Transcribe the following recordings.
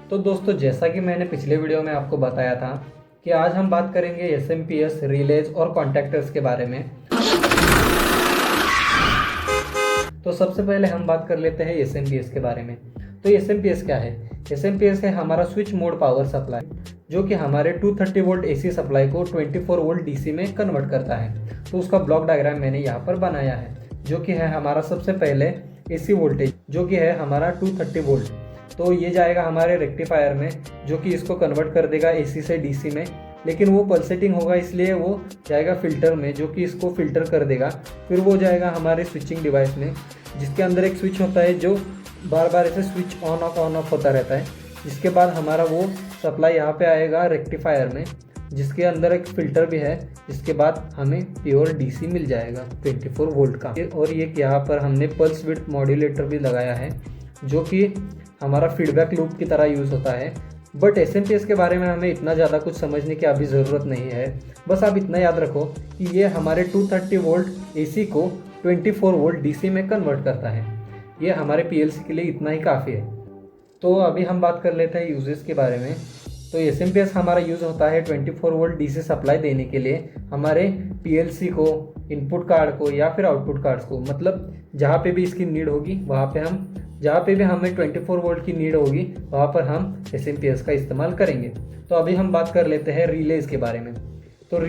तो दोस्तों, जैसा कि मैंने पिछले वीडियो में आपको बताया था कि आज हम बात करेंगे एसएमपीएस, रिलेज और कॉन्टैक्टर्स के बारे में। तो सबसे पहले हम बात कर लेते हैं एसएमपीएस के बारे में। तो एसएमपीएस क्या है? एसएमपीएस है हमारा स्विच मोड पावर सप्लाई, जो कि हमारे 230 वोल्ट एसी सप्लाई को 24 वोल्ट डीसी में कन्वर्ट करता है। तो उसका ब्लॉक डायग्राम मैंने यहाँ पर बनाया है, जो कि है हमारा सबसे पहले एसी वोल्टेज, जो कि है हमारा 230 वोल्ट। तो ये जाएगा हमारे रेक्टिफायर में, जो कि इसको कन्वर्ट कर देगा एसी से डीसी में, लेकिन वो पल्सेटिंग होगा इसलिए वो जाएगा फिल्टर में, जो कि इसको फिल्टर कर देगा। फिर वो जाएगा हमारे स्विचिंग डिवाइस में, जिसके अंदर एक स्विच होता है जो बार बार ऐसे स्विच ऑन ऑफ होता रहता है। जिसके बाद हमारा वो सप्लाई यहाँ पे आएगा रेक्टिफायर में, जिसके अंदर एक फ़िल्टर भी है। जिसके बाद हमें प्योर डीसी मिल जाएगा 24 वोल्ट का। और ये यहाँ पर हमने पल्स विड्थ मॉड्यूलेटर भी लगाया है, जो कि हमारा फीडबैक लूप की तरह यूज़ होता है। बट एसएमपीएस के बारे में हमें इतना ज़्यादा कुछ समझने की अभी ज़रूरत नहीं है। बस आप इतना याद रखो कि ये हमारे 230 वोल्ट एसी को 24 वोल्ट डीसी में कन्वर्ट करता है। ये हमारे पीएलसी के लिए इतना ही काफ़ी है। तो अभी हम बात कर लेते हैं यूजेस के बारे में। तो एसएमपीएस हमारा यूज़ होता है 24 वोल्ट डीसी सप्लाई देने के लिए हमारे पीएलसी को, इनपुट कार्ड को या फिर आउटपुट कार्ड्स को। मतलब जहाँ पे भी इसकी नीड होगी वहाँ पे जहाँ पे भी हमें 24 वोल्ट की नीड होगी वहाँ पर हम एसएमपीएस का इस्तेमाल करेंगे। तो अभी हम बात कर लेते हैं रिलेज के बारे में। तो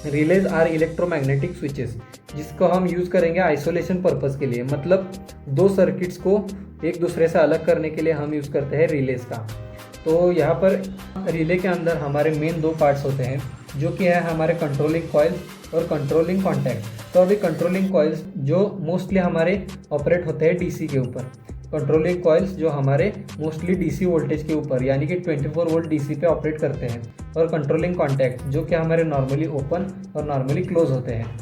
रिलेज आर इलेक्ट्रोमैग्नेटिक स्विचेस, जिसको हम यूज़ करेंगे आइसोलेशन पर्पज़ के लिए। मतलब दो सर्किट्स को एक दूसरे से अलग करने के लिए हम यूज़ करते हैं रिलेज का। तो यहाँ पर रिले के अंदर हमारे मेन दो पार्ट्स होते हैं, जो कि है हमारे कंट्रोलिंग कॉइल्स और कंट्रोलिंग कॉन्टैक्ट। तो अभी कंट्रोलिंग कॉइल्स जो मोस्टली हमारे ऑपरेट होते हैं डीसी के ऊपर, कंट्रोलिंग कॉइल्स जो हमारे मोस्टली डीसी वोल्टेज के ऊपर यानी कि 24 वोल्ट डीसी पे ऑपरेट करते हैं, और कंट्रोलिंग कॉन्टैक्ट जो कि हमारे नॉर्मली ओपन और नॉर्मली क्लोज होते हैं,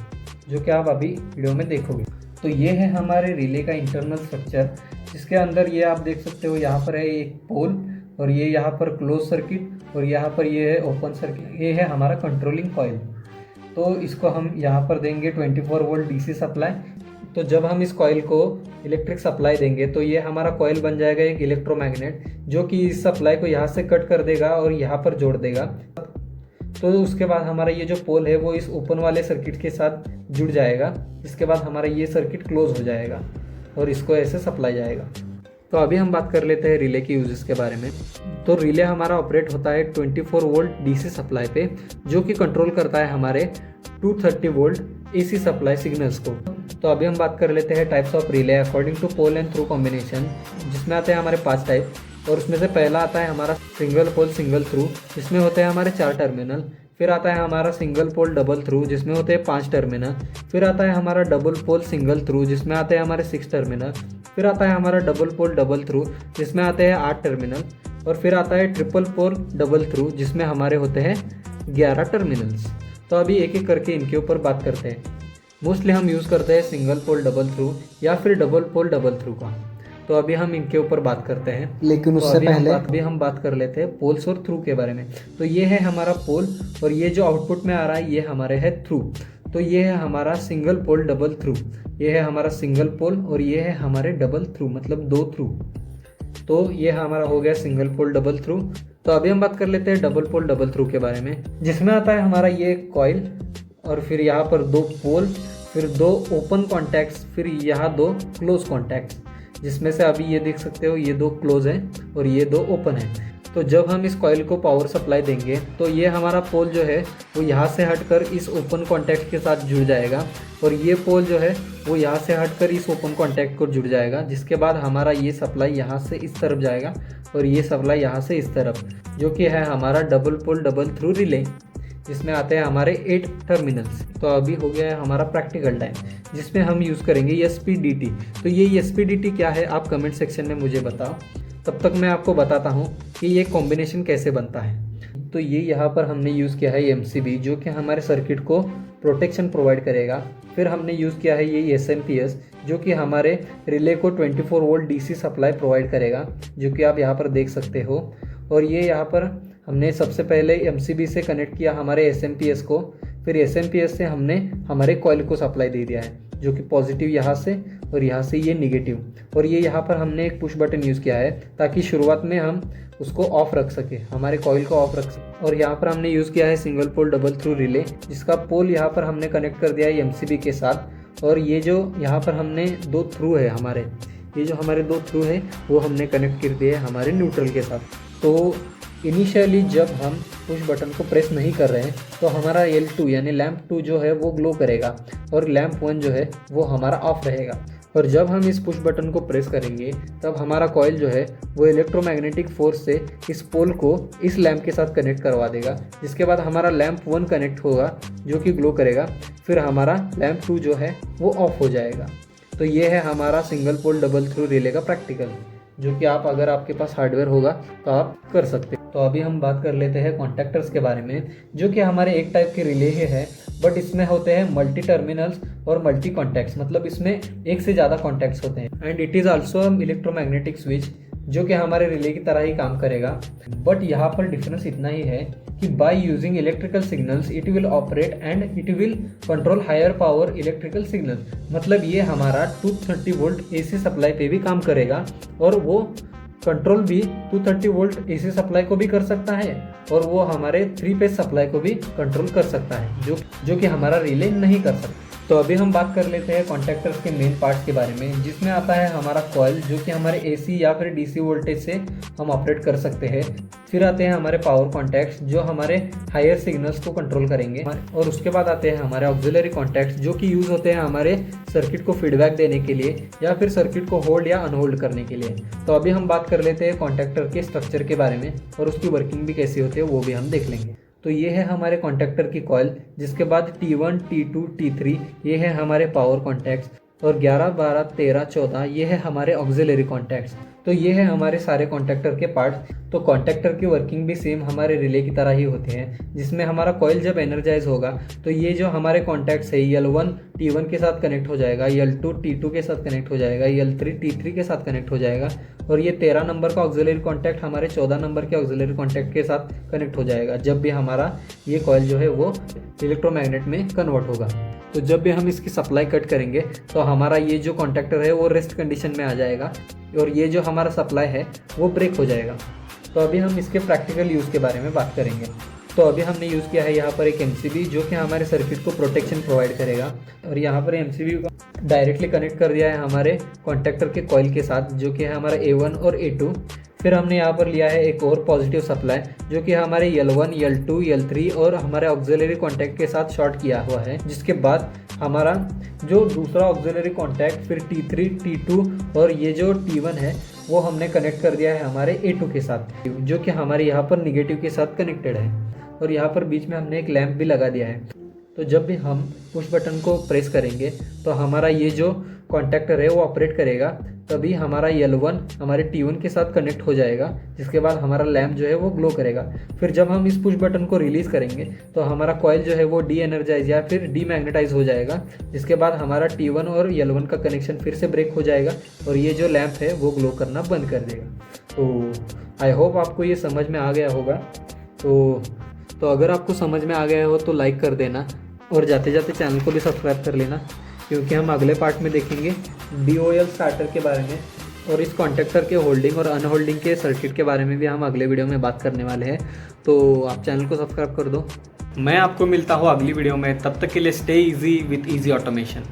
जो कि आप अभी वीडियो में देखोगे। तो ये है हमारे रिले का इंटरनल स्ट्रक्चर, जिसके अंदर ये आप देख सकते हो यहाँ पर है एक पोल, और ये यहाँ पर क्लोज सर्किट, और यहाँ पर ये है ओपन सर्किट। ये है हमारा कंट्रोलिंग कॉइल। तो इसको हम यहाँ पर देंगे 24 वोल्ट डीसी सप्लाई। तो जब हम इस कॉइल को इलेक्ट्रिक सप्लाई देंगे तो ये हमारा कॉइल बन जाएगा एक इलेक्ट्रोमैग्नेट, जो कि इस सप्लाई को यहाँ से कट कर देगा और यहाँ पर जोड़ देगा। तो उसके बाद हमारा ये जो पोल है वो इस ओपन वाले सर्किट के साथ जुड़ जाएगा। इसके बाद हमारा ये सर्किट क्लोज हो जाएगा और इसको ऐसे सप्लाई जाएगा। तो अभी हम बात कर लेते हैं रिले के यूजेस के बारे में। तो रिले हमारा ऑपरेट होता है 24 वोल्ट डीसी सप्लाई पे, जो कि कंट्रोल करता है हमारे 230 वोल्ट एसी सप्लाई सिग्नल्स को। तो अभी हम बात कर लेते हैं types of relay according to pole and throw combination, जिसमें आते हैं हमारे 5 टाइप। और उसमें से पहला आता है हमारा सिंगल पोल सिंगल थ्रू, जिसमें होते हैं हमारे 4 टर्मिनल। फिर आता है हमारा सिंगल पोल डबल थ्रू, जिसमें होते हैं 5 टर्मिनल। फिर आता है हमारा डबल पोल सिंगल थ्रू, जिसमें आते हैं हमारे 6 टर्मिनल। फिर आता है हमारा डबल पोल डबल थ्रू, जिसमें आते हैं 8 टर्मिनल। और फिर आता है ट्रिपल पोल डबल थ्रू, जिसमें हमारे होते हैं 11 टर्मिनल्स। तो अभी एक एक करके इनके ऊपर बात करते हैं। मोस्टली हम यूज़ करते हैं सिंगल पोल डबल थ्रू या फिर डबल पोल डबल थ्रू का। तो अभी हम इनके ऊपर बात करते हैं, लेकिन उससे पहले हम बात कर लेते हैं पोल्स और थ्रू के बारे में। तो ये है हमारा पोल, और ये जो आउटपुट में आ रहा है ये हमारे है थ्रू। तो ये है हमारा सिंगल पोल डबल थ्रू, ये है हमारा सिंगल पोल, और ये है हमारे डबल थ्रू, मतलब 2 थ्रू। तो ये हमारा हो गया सिंगल पोल डबल थ्रू। तो अभी हम बात कर लेते हैं डबल पोल डबल थ्रू के बारे में, जिसमें आता है हमारा ये कॉइल, और फिर यहाँ पर 2 पोल, फिर 2 ओपन कॉन्टैक्ट्स, फिर यहाँ 2 क्लोज कॉन्टैक्ट्स, जिसमें से अभी ये देख सकते हो ये 2 क्लोज हैं और ये 2 ओपन हैं। तो जब हम इस कॉइल को पावर सप्लाई देंगे तो ये हमारा पोल जो है वो यहाँ से हटकर इस ओपन कॉन्टैक्ट के साथ जुड़ जाएगा, और ये पोल जो है वो यहाँ से हटकर इस ओपन कॉन्टैक्ट को जुड़ जाएगा। जिसके बाद हमारा ये सप्लाई यहाँ से इस तरफ जाएगा और ये सप्लाई यहाँ से इस तरफ, जो कि है हमारा double pole double throw relay, जिसमें आते हैं हमारे 8 टर्मिनल्स। तो अभी हो गया है हमारा प्रैक्टिकल टाइम, जिसमें हम यूज़ करेंगे एसपीडीटी। तो ये एसपीडीटी क्या है आप कमेंट सेक्शन में मुझे बताओ, तब तक मैं आपको बताता हूँ कि ये कॉम्बिनेशन कैसे बनता है। तो ये यहाँ पर हमने यूज़ किया है एमसीबी, जो कि हमारे सर्किट को प्रोटेक्शन प्रोवाइड करेगा। फिर हमने यूज़ किया है ये एसएमपीएस, जो कि हमारे रिले को 24 वोल्ट डीसी सप्लाई प्रोवाइड करेगा, जो कि आप यहाँ पर देख सकते हो। और ये यहाँ पर हमने सबसे पहले एमसीबी से कनेक्ट किया हमारे एसएमपीएस को, फिर एसएमपीएस से हमने हमारे कॉइल को सप्लाई दे दिया है, जो कि पॉजिटिव यहाँ से और यहाँ से ये निगेटिव। और ये यहाँ पर हमने एक पुश बटन यूज़ किया है ताकि शुरुआत में हम उसको ऑफ रख सके, हमारे कॉइल को ऑफ रख सके। और यहाँ पर हमने यूज़ किया है single pole double throw relay, जिसका पोल यहाँ पर हमने कनेक्ट कर दिया है एमसीबी के साथ। और ये जो यहाँ पर हमने 2 थ्रू है हमारे, ये जो हमारे 2 थ्रू है वो हमने कनेक्ट कर दिए हमारे न्यूट्रल के साथ। तो इनिशियली जब हम पुश बटन को प्रेस नहीं कर रहे हैं तो हमारा L2 यानी लैंप 2 जो है वो ग्लो करेगा और लैंप 1 जो है वो हमारा ऑफ रहेगा। और जब हम इस पुश बटन को प्रेस करेंगे तब हमारा कॉइल जो है वो इलेक्ट्रोमैग्नेटिक फोर्स से इस पोल को इस लैंप के साथ कनेक्ट करवा देगा, जिसके बाद हमारा लैंप 1 कनेक्ट होगा जो कि ग्लो करेगा, फिर हमारा लैंप 2 जो है वो ऑफ हो जाएगा। तो ये है हमारा single pole double throw relay का प्रैक्टिकल, जो कि आप अगर आपके पास हार्डवेयर होगा तो आप कर सकते हैं। तो अभी हम बात कर लेते हैं कॉन्टैक्टर्स के बारे में, जो कि हमारे एक टाइप के रिले ही है, बट इसमें होते हैं मल्टी टर्मिनल्स और मल्टी कॉन्टैक्ट्स, मतलब इसमें एक से ज़्यादा कॉन्टैक्ट्स होते हैं। And it is also electromagnetic switch, जो कि हमारे रिले की तरह ही काम करेगा। बट यहाँ पर डिफरेंस इतना ही है कि by using electrical signals it will operate and it will control higher power electrical signal. मतलब ये हमारा 230 वोल्ट एसी सप्लाई पे भी काम करेगा और वो कंट्रोल भी 230 वोल्ट एसी सप्लाई को भी कर सकता है और वो हमारे 3 फेज सप्लाई को भी कंट्रोल कर सकता है, जो कि हमारा रिले नहीं कर सकता। तो अभी हम बात कर लेते हैं कॉन्टैक्टर्स के मेन पार्ट्स के बारे में, जिसमें आता है हमारा कॉइल, जो कि हमारे एसी या फिर डीसी वोल्टेज से हम ऑपरेट कर सकते हैं। फिर आते हैं हमारे पावर कॉन्टैक्ट्स, जो हमारे हायर सिग्नल्स को कंट्रोल करेंगे। और उसके बाद आते हैं हमारे ऑक्सिलरी कॉन्टैक्ट्स, जो कि यूज़ होते हैं हमारे सर्किट को फीडबैक देने के लिए या फिर सर्किट को होल्ड या अनहोल्ड करने के लिए। तो अभी हम बात कर लेते हैं कॉन्टैक्टर के स्ट्रक्चर के बारे में और उसकी वर्किंग भी कैसी होती है वो भी हम देख लेंगे। तो ये है हमारे कॉन्टैक्टर की कॉइल, जिसके बाद T1, T2, T3 ये है हमारे पावर कॉन्टैक्ट्स, और 11, 12, 13, 14 ये है हमारे ऑक्सिलरी कॉन्टैक्ट्स। तो ये है हमारे सारे कॉन्टैक्टर के पार्ट्स। तो कॉन्टैक्टर की वर्किंग भी सेम हमारे रिले की तरह ही होते हैं, जिसमें हमारा कॉइल जब एनर्जाइज होगा तो ये जो हमारे कॉन्टैक्ट्स है L1 T1 के साथ कनेक्ट हो जाएगा, L2 T2 के साथ कनेक्ट हो जाएगा, L3 T3 के साथ कनेक्ट हो जाएगा, और ये 13 नंबर का ऑक्सिलरी कॉन्टैक्ट हमारे 14 नंबर के ऑक्सिलरी कॉन्टैक्ट के साथ कनेक्ट हो जाएगा, जब भी हमारा ये कॉइल जो है वो इलेक्ट्रोमैग्नेट में कन्वर्ट होगा। तो जब भी हम इसकी सप्लाई कट करेंगे तो हमारा ये जो कॉन्टैक्टर है वो रेस्ट कंडीशन में आ जाएगा और ये जो हमारा सप्लाई है वो ब्रेक हो जाएगा। तो अभी हम इसके प्रैक्टिकल यूज़ के बारे में बात करेंगे। तो अभी हमने यूज़ किया है यहाँ पर एक MCB, जो कि हमारे सर्किट को प्रोटेक्शन प्रोवाइड करेगा, और यहाँ पर MCB को डायरेक्टली कनेक्ट कर दिया है हमारे कॉन्टैक्टर के कॉइल के साथ, जो कि है हमारा A1 और A2। फिर हमने यहाँ पर लिया है एक और पॉजिटिव सप्लाई, जो कि हमारे L1, L2, L3 और हमारे ऑक्सिलरी कॉन्टैक्ट के साथ शॉर्ट किया हुआ है, जिसके बाद हमारा जो दूसरा ऑक्सिलरी कॉन्टैक्ट फिर T3, T2 और ये जो T1 है वो हमने कनेक्ट कर दिया है हमारे A2 के साथ, जो कि हमारे यहाँ पर निगेटिव के साथ कनेक्टेड है। और यहाँ पर बीच में हमने एक लैंप भी लगा दिया है। तो जब भी हम पुश बटन को प्रेस करेंगे तो हमारा ये जो कॉन्टैक्टर है वो ऑपरेट करेगा, तभी हमारा L1 हमारे T1 के साथ कनेक्ट हो जाएगा, जिसके बाद हमारा लैंप जो है वो ग्लो करेगा। फिर जब हम इस पुश बटन को रिलीज़ करेंगे तो हमारा कॉइल जो है वो डी एनर्जाइज या फिर डीमैग्नेटाइज हो जाएगा, जिसके बाद हमारा T1 और L1 का कनेक्शन फिर से ब्रेक हो जाएगा और ये जो लैंप है वो ग्लो करना बंद कर देगा। तो आई होप आपको ये समझ में आ गया होगा। तो अगर आपको समझ में आ गया हो तो लाइक कर देना और जाते जाते चैनल को भी सब्सक्राइब कर लेना, क्योंकि हम अगले पार्ट में देखेंगे DOL स्टार्टर के बारे में, और इस कॉन्टैक्टर के होल्डिंग और अनहोल्डिंग के सर्किट के बारे में भी हम अगले वीडियो में बात करने वाले हैं। तो आप चैनल को सब्सक्राइब कर दो। मैं आपको मिलता हूँ अगली वीडियो में, तब तक के लिए stay easy with easy automation.